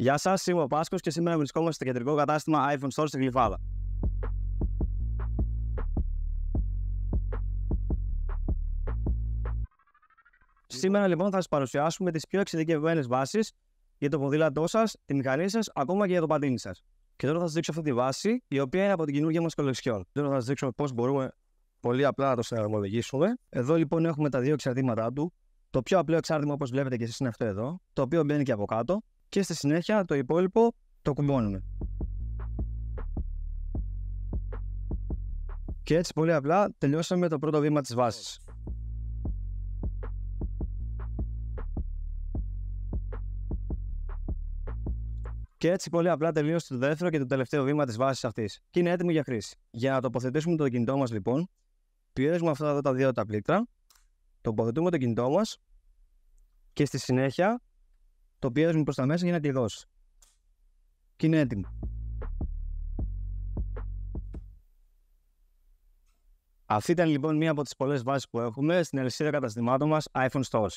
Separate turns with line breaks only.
Γεια σας, είμαι ο Πάσκος και σήμερα βρισκόμαστε στο κεντρικό κατάστημα iPhone Store στην Γλυφάδα. Σήμερα λοιπόν θα σας παρουσιάσουμε τις πιο εξειδικευμένες βάσεις για το ποδήλατό σας, τη μηχανή σας, ακόμα και για το πατίνι σας. Και τώρα θα σας δείξω αυτή τη βάση, η οποία είναι από την καινούργια μας κολεξιόν. Τώρα θα σας δείξω πώς μπορούμε πολύ απλά να το συναρμολογήσουμε. Εδώ λοιπόν έχουμε τα δύο εξαρτήματά του. Το πιο απλό εξάρτημα, όπως βλέπετε και εσείς, είναι αυτό εδώ, το οποίο μπαίνει και από κάτω. Και στη συνέχεια το υπόλοιπο το κουμπώνουμε. Και έτσι πολύ απλά τελειώσαμε το πρώτο βήμα της βάσης. Και έτσι πολύ απλά τελείωσε το δεύτερο και το τελευταίο βήμα της βάσης αυτής. Και είναι έτοιμο για χρήση. Για να τοποθετήσουμε το κινητό μας λοιπόν, πιέζουμε αυτά εδώ τα δύο τα πλήκτρα, τοποθετούμε το κινητό μας και στη συνέχεια το πιέζουμε προς τα μέσα για να κλειδώσει. Και είναι έτοιμο. Αυτή ήταν λοιπόν μία από τις πολλές βάσεις που έχουμε στην αλυσίδα καταστημάτων μας iPhone Stores.